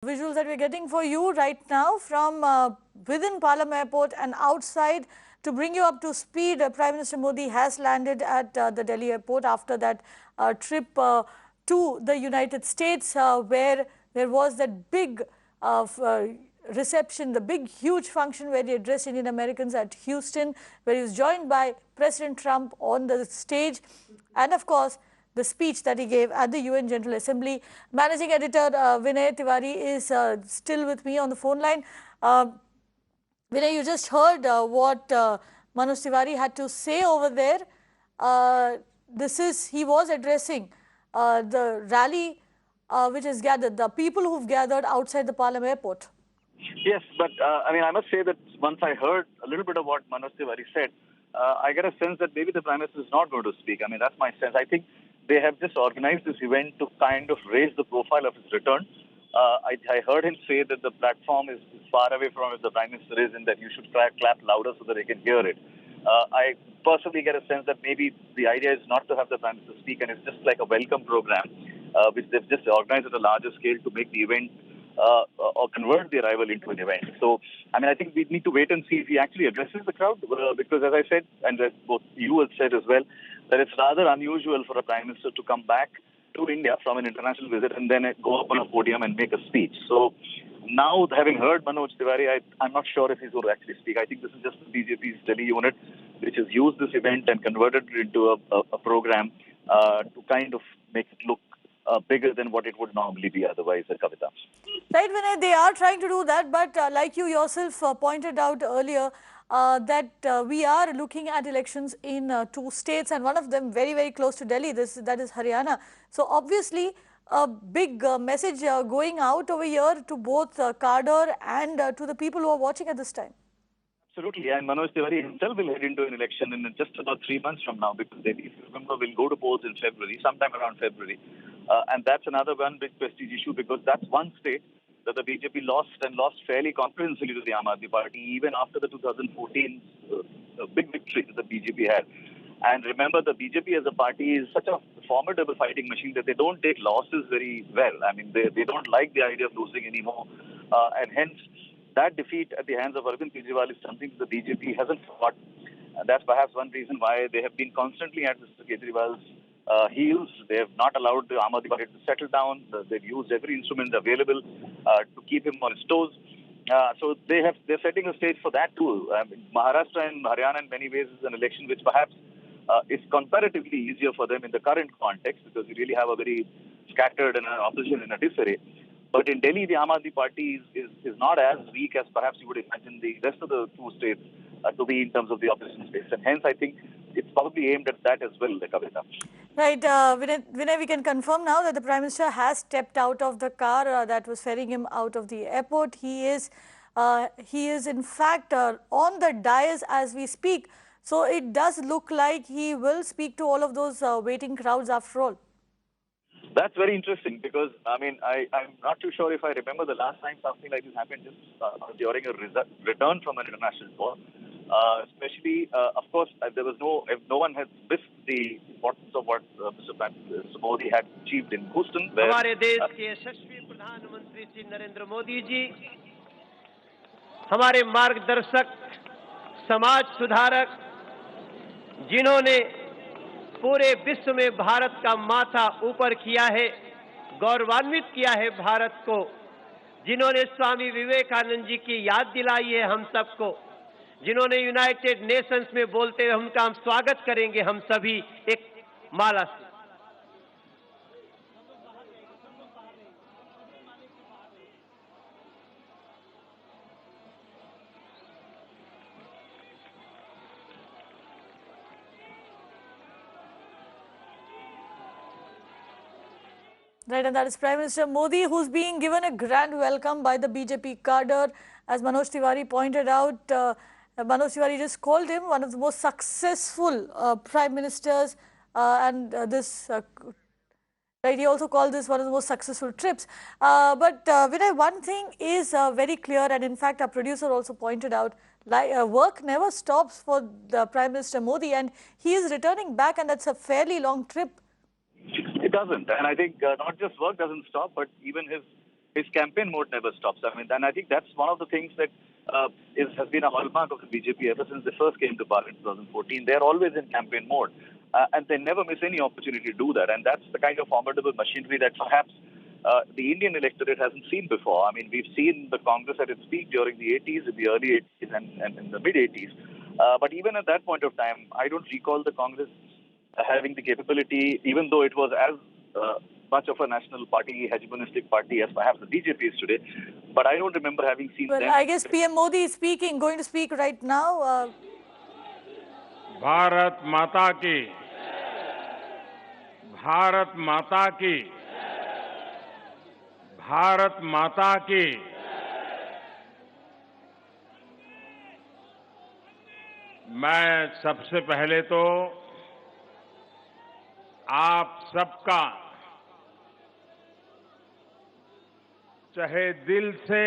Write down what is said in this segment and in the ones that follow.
Visuals that we're getting for you right now from within Palam Airport and outside to bring you up to speed. Prime Minister Modi has landed at the Delhi airport after that trip to the United States where there was that big reception, the big huge function where he addressed Indian Americans at Houston, where he was joined by President Trump on the stage, and of course the speech that he gave at the UN General Assembly. Managing Editor Vinay Tiwari is still with me on the phone line. Vinay, you just heard what Manoj Tiwari had to say over there. He was addressing the rally which has gathered, the people who've gathered outside the Palam Airport. Yes, but I must say that once I heard a little bit of what Manoj Tiwari said, I get a sense that maybe the Prime Minister is not going to speak. That's my sense. I think they have just organized this event to kind of raise the profile of his return. I heard him say that the platform is far away from where the Prime Minister is and that you should clap louder so that they can hear it. I personally get a sense that maybe the idea is not to have the Prime Minister speak, and it's just like a welcome program, which they've just organized at a larger scale to make the event or convert the arrival into an event. So, I think we need to wait and see if he actually addresses the crowd, because as I said, and as both you have said as well, that it's rather unusual for a Prime Minister to come back to India from an international visit and then go up on a podium and make a speech. So now, having heard Manoj Tiwari, I'm not sure if he's going to actually speak. I think this is just the BJP's Delhi unit, which has used this event and converted it into a program to kind of make it look bigger than what it would normally be otherwise, Kavita. Right, Vinay, they are trying to do that, but like you yourself pointed out earlier, that we are looking at elections in two states, and one of them very, very close to Delhi, that is Haryana. So obviously, a big message going out over here to both cadre and to the people who are watching at this time. Absolutely, and Manoj Tiwari himself will head into an election in just about 3 months from now, because Delhi, if you remember, will go to polls in February, sometime around February. And that's another one big prestige issue, because that's one state that the BJP lost fairly comprehensively to the Aam Aadmi Party, even after the 2014 big victory that the BJP had. And remember, the BJP as a party is such a formidable fighting machine that they don't take losses very well. They don't like the idea of losing anymore. And hence, that defeat at the hands of Arvind Kejriwal is something the BJP hasn't forgotten. And that's perhaps one reason why they have been constantly at Mr. Kejriwal's heels. They have not allowed the Aam Aadmi Party to settle down. They've used every instrument available to keep him on his toes. So they're setting a stage for that too. Maharashtra and Haryana in many ways is an election which perhaps is comparatively easier for them in the current context, because you really have a very scattered and an opposition in a disarray. But in Delhi, the Aam Aadmi Party is not as weak as perhaps you would imagine the rest of the two states to be in terms of the opposition space. And hence, I think it's probably aimed at that as well, Kavita. Right. Vinay, we can confirm now that the Prime Minister has stepped out of the car that was ferrying him out of the airport. He is in fact on the dais as we speak. So it does look like he will speak to all of those waiting crowds after all. That's very interesting, because I'm not too sure if I remember the last time something like this happened, just during a return from an international tour. Especially, of course, no one has missed the importance of what Mr. Modi had achieved in Houston. हमारे देश के यशस्वी प्रधानमंत्री श्री नरेंद्र मोदी जी, हमारे मार्गदर्शक, समाज सुधारक, जिन्होंने पूरे विश्व में भारत का माथा ऊपर किया है, गौरवान्वित किया है भारत को, जिन्होंने स्वामी विवेकानंद जी की याद दिलाई है हम सबको, जिन्होंने यूनाइटेड नेशंस में बोलते हुए उनका हम स्वागत करेंगे हम सभी एक माला से। Right, and that is Prime Minister Modi, who's being given a grand welcome by the BJP cadre. As Manoj Tiwari pointed out, Manoj Tiwari just called him one of the most successful Prime Ministers, and right, he also called this one of the most successful trips. But Vinay, one thing is very clear, and in fact, our producer also pointed out, work never stops for the Prime Minister Modi, and he is returning back, and that's a fairly long trip. It doesn't, and I think not just work doesn't stop, but even his his campaign mode never stops. I mean, and I think that's one of the things that has been a hallmark of the BJP ever since they first came to power in 2014. They're always in campaign mode, and they never miss any opportunity to do that. And that's the kind of formidable machinery that perhaps the Indian electorate hasn't seen before. I mean, we've seen the Congress at its peak during the 80s, in the early 80s, and in the mid 80s. But even at that point of time, I don't recall the Congress having the capability, even though it was as much of a national party, hegemonistic party as perhaps the BJP is today. But I don't remember having seen Well, them. I guess PM Modi is going to speak right now. Bharat माता की, भारत माता की, भारत माता की। मैं सबसे पहले तो आप सबका तहे दिल से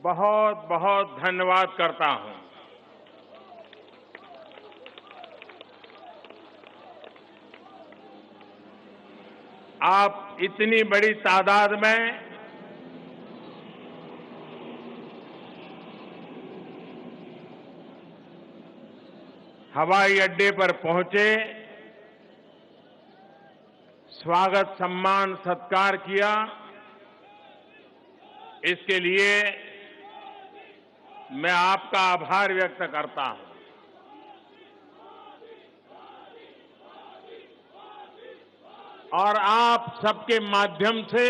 बहुत बहुत धन्यवाद करता हूं। आप इतनी बड़ी तादाद में हवाई अड्डे पर पहुंचे, स्वागत सम्मान सत्कार किया, इसके लिए मैं आपका आभार व्यक्त करता हूं। और आप सबके माध्यम से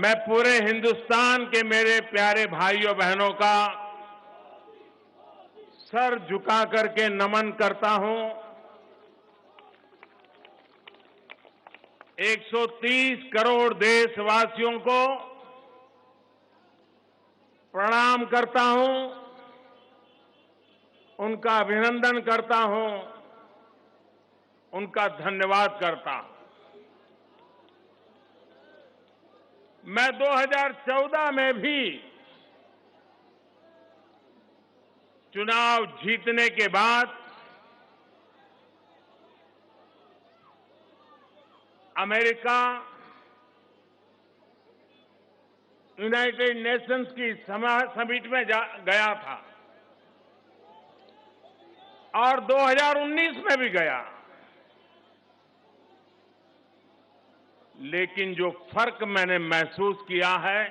मैं पूरे हिंदुस्तान के मेरे प्यारे भाइयों बहनों का सर झुका करके नमन करता हूं। 130 करोड़ देशवासियों को प्रणाम करता हूं, उनका अभिनंदन करता हूं, उनका धन्यवाद करता हूं। मैं 2014 में भी चुनाव जीतने के बाद अमेरिका, यूनाइटेड नेशंस की समिट में गया था और 2019 में भी गया। लेकिन जो फर्क मैंने महसूस किया है,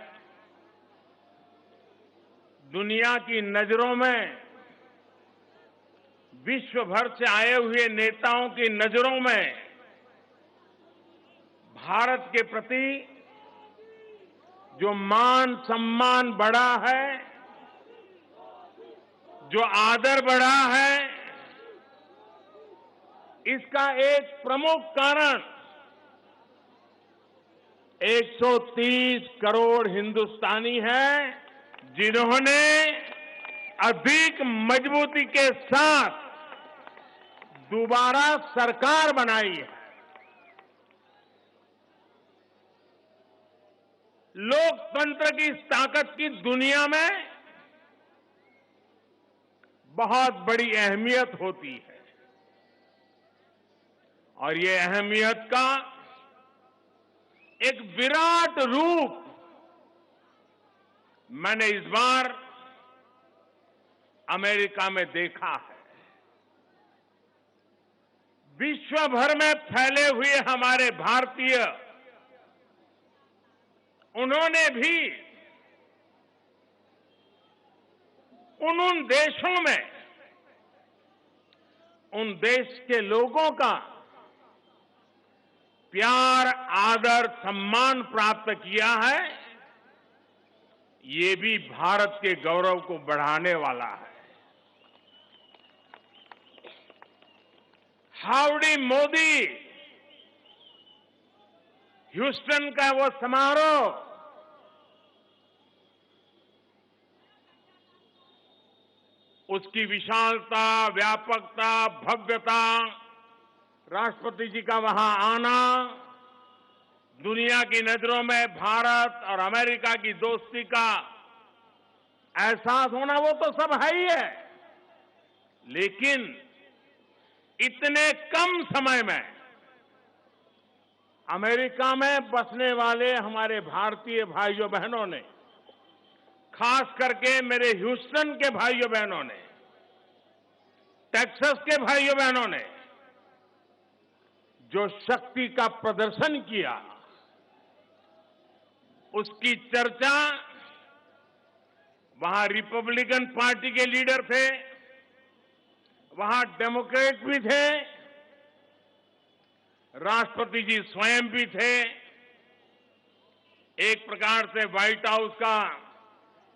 दुनिया की नजरों में, विश्व भर से आए हुए नेताओं की नजरों में भारत के प्रति जो मान सम्मान बढ़ा है, जो आदर बढ़ा है, इसका एक प्रमुख कारण 130 करोड़ हिंदुस्तानी हैं, जिन्होंने अधिक मजबूती के साथ दोबारा सरकार बनाई है। लोकतंत्र की इस ताकत की दुनिया में बहुत बड़ी अहमियत होती है और ये अहमियत का एक विराट रूप मैंने इस बार अमेरिका में देखा है। विश्व भर में फैले हुए हमारे भारतीय, उन्होंने भी उन देशों में, उन देश के लोगों का प्यार, आदर, सम्मान प्राप्त किया है। ये भी भारत के गौरव को बढ़ाने वाला है। हाउडी मोदी, ह्यूस्टन का वो समारोह उसकी विशालता, व्यापकता, भव्यता, राष्ट्रपति जी का वहां आना, दुनिया की नजरों में भारत और अमेरिका की दोस्ती का एहसास होना, वो तो सब है ही है। लेकिन इतने कम समय में अमेरिका में बसने वाले हमारे भारतीय भाइयों बहनों ने, खास करके मेरे ह्यूस्टन के भाइयों बहनों ने, टेक्सास के भाइयों बहनों ने जो शक्ति का प्रदर्शन किया, उसकी चर्चा वहां रिपब्लिकन पार्टी के लीडर थे, वहां डेमोक्रेट भी थे, राष्ट्रपति जी स्वयं भी थे, एक प्रकार से व्हाइट हाउस का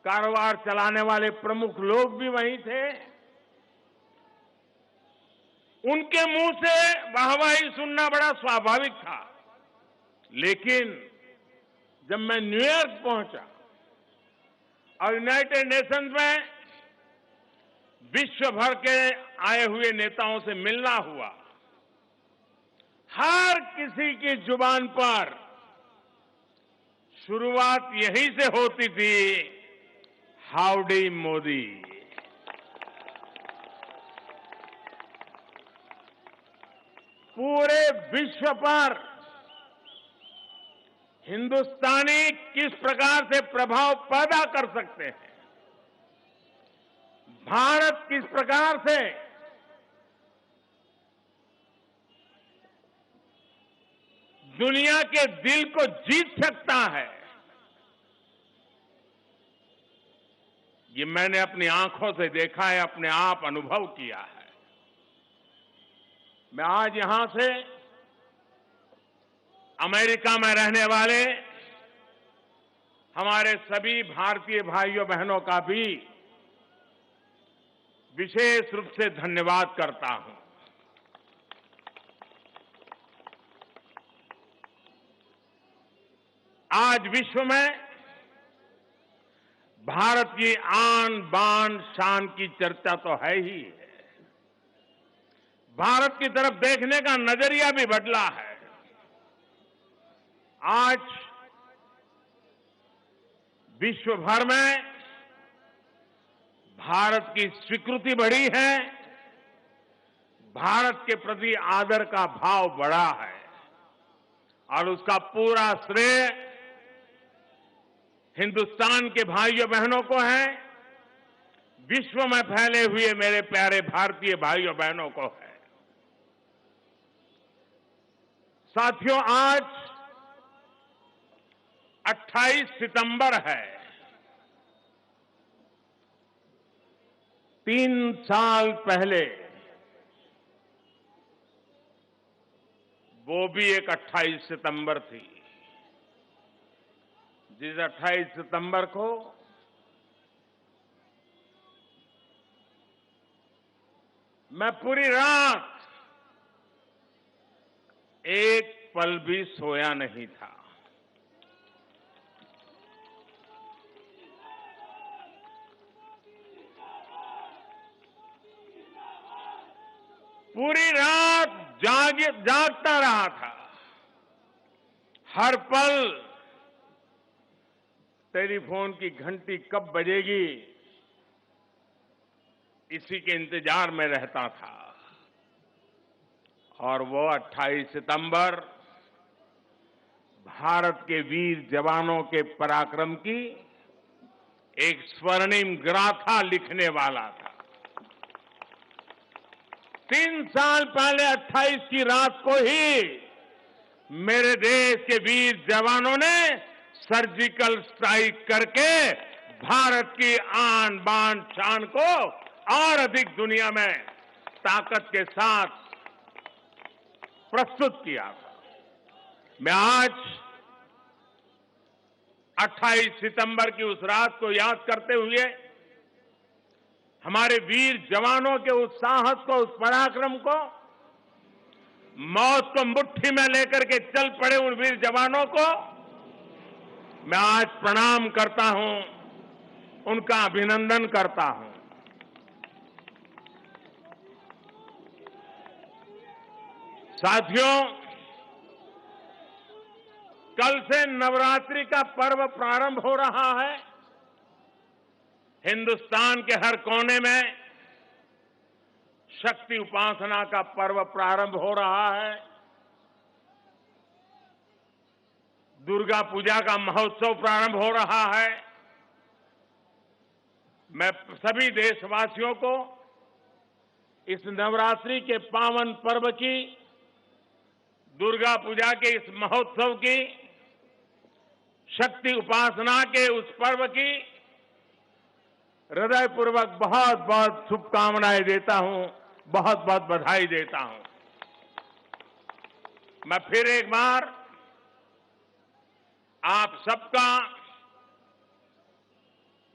कारोबार चलाने वाले प्रमुख लोग भी वहीं थे। उनके मुंह से वाहवाही सुनना बड़ा स्वाभाविक था, लेकिन जब मैं न्यूयॉर्क पहुंचा और यूनाइटेड नेशंस में विश्व भर के आए हुए नेताओं से मिलना हुआ, हर किसी की जुबान पर शुरुआत यहीं से होती थी, हाउडी मोदी। पूरे विश्व पर हिंदुस्तानी किस प्रकार से प्रभाव पैदा कर सकते हैं, भारत किस प्रकार से दुनिया के दिल को जीत सकता है, ये मैंने अपनी आंखों से देखा है, अपने आप अनुभव किया है। मैं आज यहां से अमेरिका में रहने वाले हमारे सभी भारतीय भाइयों बहनों का भी विशेष रूप से धन्यवाद करता हूं। आज विश्व में भारत की आन बान शान की चर्चा तो है ही है, भारत की तरफ देखने का नजरिया भी बदला है। आज विश्व भर में भारत की स्वीकृति बढ़ी है, भारत के प्रति आदर का भाव बढ़ा है, और उसका पूरा श्रेय हिंदुस्तान के भाइयों बहनों को है, विश्व में फैले हुए मेरे प्यारे भारतीय भाइयों बहनों को है। साथियों, आज 28 सितंबर है। 3 साल पहले वो भी एक 28 सितंबर थी, जिस 28 सितंबर को मैं पूरी रात एक पल भी सोया नहीं था। पूरी रात जागता रहा था, हर पल टेलीफोन की घंटी कब बजेगी इसी के इंतजार में रहता था। और वो 28 सितंबर भारत के वीर जवानों के पराक्रम की एक स्वर्णिम गाथा लिखने वाला था। 3 साल पहले 28 की रात को ही मेरे देश के वीर जवानों ने सर्जिकल स्ट्राइक करके भारत की आन बान शान को और अधिक दुनिया में ताकत के साथ प्रस्तुत किया। मैं आज 28 सितंबर की उस रात को याद करते हुए हमारे वीर जवानों के उस साहस को, उस पराक्रम को, मौत को मुट्ठी में लेकर के चल पड़े उन वीर जवानों को मैं आज प्रणाम करता हूं, उनका अभिनंदन करता हूं। साथियों, कल से नवरात्रि का पर्व प्रारंभ हो रहा है। हिंदुस्तान के हर कोने में शक्ति उपासना का पर्व प्रारंभ हो रहा है। दुर्गा पूजा का महोत्सव प्रारंभ हो रहा है। मैं सभी देशवासियों को इस नवरात्रि के पावन पर्व की, दुर्गा पूजा के इस महोत्सव की, शक्ति उपासना के उस पर्व की हृदयपूर्वक बहुत बहुत शुभकामनाएं देता हूं, बहुत बहुत बधाई देता हूं। मैं फिर एक बार आप सबका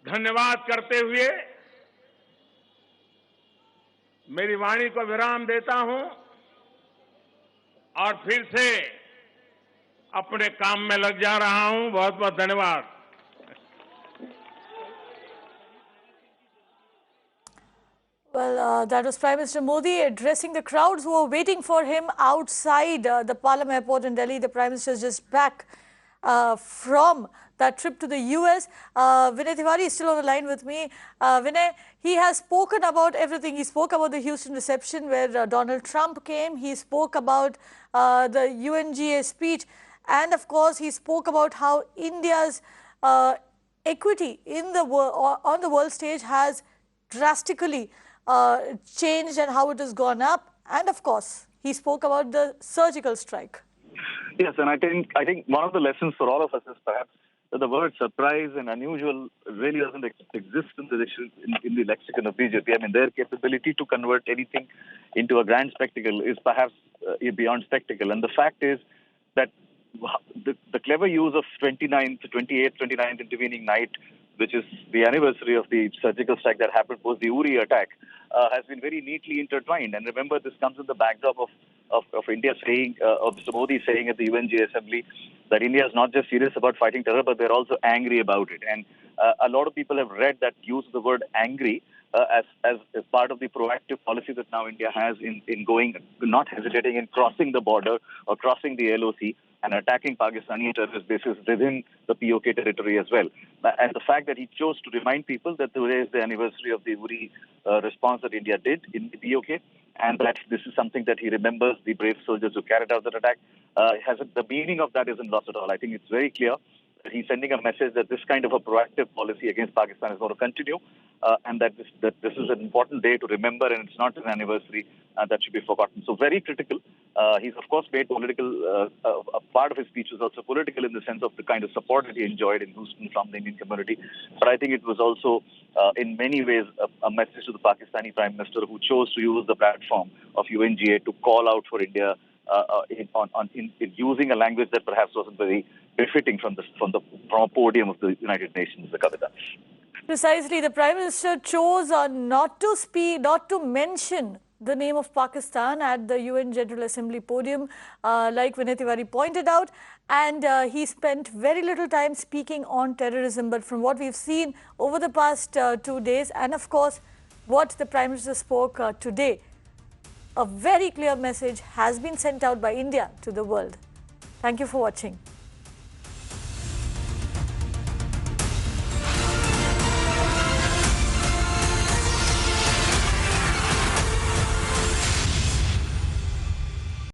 धन्यवाद करते हुए मेरी वाणी को विराम देता हूं और फिर से अपने काम में लग जा रहा हूं। बहुत बहुत धन्यवाद। Well, that was Prime Minister Modi addressing the crowds who were waiting for him outside the Palam Airport in Delhi. The Prime Minister is just back from that trip to the US. Vinay Tiwari is still on the line with me. Vinay, he has spoken about everything. He spoke about the Houston reception where Donald Trump came. He spoke about the UNGA speech. And of course, he spoke about how India's equity in the on the world stage has drastically changed and how it has gone up. And of course, he spoke about the surgical strike. Yes, and I think one of the lessons for all of us is perhaps that the word surprise and unusual really doesn't exist in the lexicon of BJP. I mean, their capability to convert anything into a grand spectacle is perhaps beyond spectacle. And the fact is that the clever use of 28th intervening night, which is the anniversary of the surgical strike that happened post the Uri attack, has been very neatly intertwined. And remember, this comes in the backdrop of India saying, of Mr. Modi saying at the UNGA Assembly that India is not just serious about fighting terror, but they're also angry about it. And a lot of people have read that use of the word angry as part of the proactive policy that now India has in going, not hesitating in crossing the border or crossing the LOC and attacking Pakistani terrorist bases within the POK territory as well. And the fact that he chose to remind people that today is the anniversary of the Uri response that India did in the POK, and that this is something that he remembers the brave soldiers who carried out that attack, the meaning of that isn't lost at all. I think it's very clear that he's sending a message that this kind of a proactive policy against Pakistan is going to continue, and that this is an important day to remember, and it's not an anniversary that should be forgotten. So very critical. He's of course made political, a part of his speech was also political in the sense of the kind of support that he enjoyed in Houston from the Indian community. But I think it was also in many ways a message to the Pakistani Prime Minister, who chose to use the platform of UNGA to call out for India in using a language that perhaps wasn't very befitting from a podium of the United Nations, the Kavita. Precisely, the Prime Minister chose not to mention the name of Pakistan at the UN General Assembly podium, like Vinay Tiwari pointed out, and he spent very little time speaking on terrorism. But from what we've seen over the past 2 days, and of course what the Prime Minister spoke today, a very clear message has been sent out by India to the world. Thank you for watching.